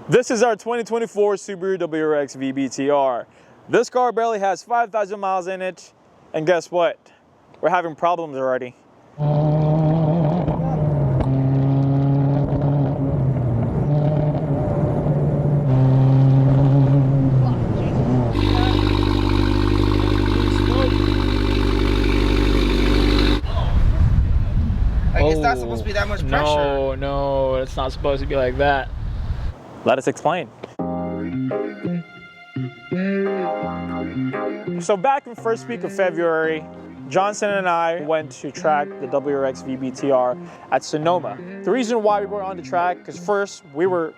This is our 2024 Subaru WRX VBTR. This car barely has 5,000 miles in it, and guess what? We're having problems already. It's not supposed to be that much pressure. No, it's not supposed to be like that. Let us explain. So back in first week of February, Johnson and I went to track the WRX VBTR at Sonoma. The reason why we were on the track, because first we were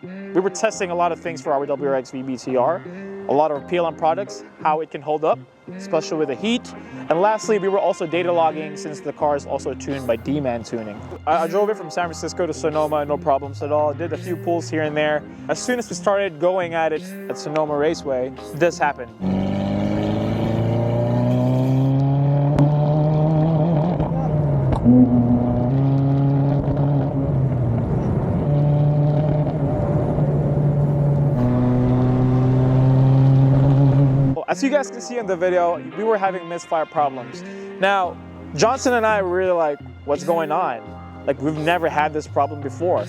testing a lot of things for our WRX VBTR, a lot of PLM products, how it can hold up, especially with the heat. And lastly, we were also data logging since the car is also tuned by D-Man tuning. I drove it from San Francisco to Sonoma, no problems at all. Did a few pulls here and there. As soon as we started going at it at Sonoma Raceway, this happened. As you guys can see in the video, we were having misfire problems. Now, Johnson and I were really like, what's going on? Like, we've never had this problem before.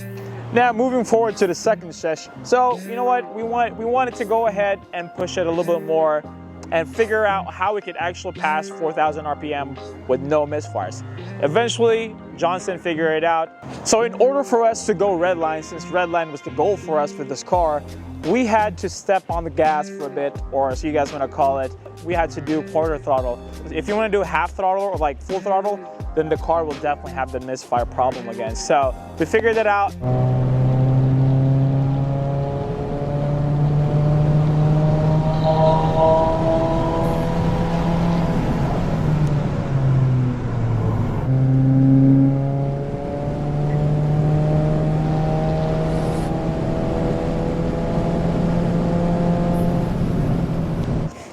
Now, moving forward to the second session. So, you know what? We wanted to go ahead and push it a little bit more and figure out how we could actually pass 4,000 RPM with no misfires. Eventually, Johnson figured it out. So in order for us to go redline, since redline was the goal for us for this car, we had to step on the gas for a bit, or as you guys want to call it, we had to do quarter throttle. If you want to do half throttle or like full throttle, then the car will definitely have the misfire problem again. So we figured that out.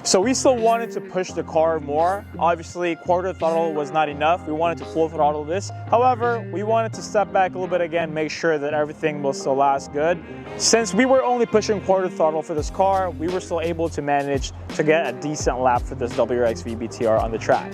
So we still wanted to push the car more. Obviously, quarter throttle was not enough. We wanted to full throttle this. However, we wanted to step back a little bit again, make sure that everything will still last good. Since we were only pushing quarter throttle for this car, we were still able to manage to get a decent lap for this WRX VBTR on the track.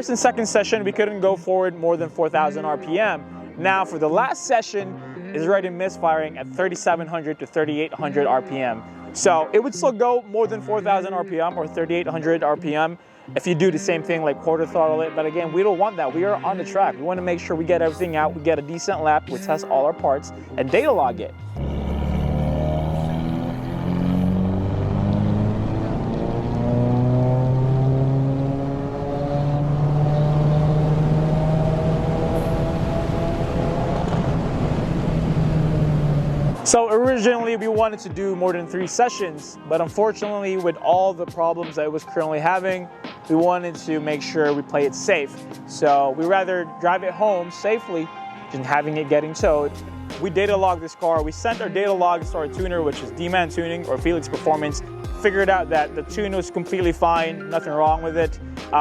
first and second session, we couldn't go forward more than 4,000 RPM. Now for the last session, it's already misfiring at 3,700 to 3,800 RPM. So it would still go more than 4,000 RPM or 3,800 RPM if you do the same thing like quarter throttle it. But again, we don't want that. We are on the track. We want to make sure we get everything out. We get a decent lap. We test all our parts and data log it. So originally we wanted to do more than 3 sessions, but unfortunately with all the problems that it was currently having, we wanted to make sure we play it safe. So we rather drive it home safely than having it getting towed. We data logged this car. We sent our data logs to our tuner, which is D-Man Tuning or Felix Performance. Figured out that the tune was completely fine, nothing wrong with it.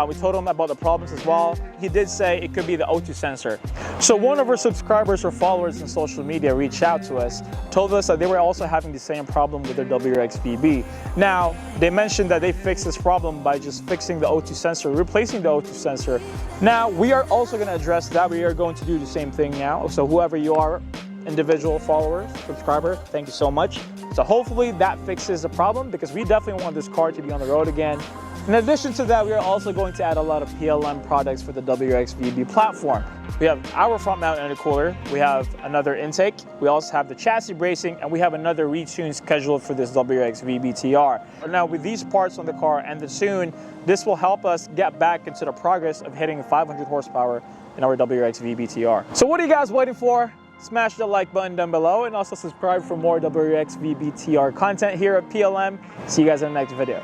We told him about the problems as well. He did say it could be the O2 sensor. So one of our subscribers or followers on social media reached out to us, told us that they were also having the same problem with their WRX VB. Now, they mentioned that they fixed this problem by just fixing the O2 sensor, replacing the O2 sensor. Now, we are also gonna address that. We are going to do the same thing now. So whoever you are, individual follower, subscriber, thank you so much. So hopefully that fixes the problem because we definitely want this car to be on the road again. In addition to that, we are also going to add a lot of PLM products for the WRX VB platform. We have our front mount intercooler, we have another intake, we also have the chassis bracing, and we have another retune scheduled for this WRX VB TR. Now with these parts on the car and the tune, this will help us get back into the progress of hitting 500 horsepower in our WRX VB TR. So what are you guys waiting for? Smash the like button down below and also subscribe for more WRX VB TR content here at PLM. See you guys in the next video.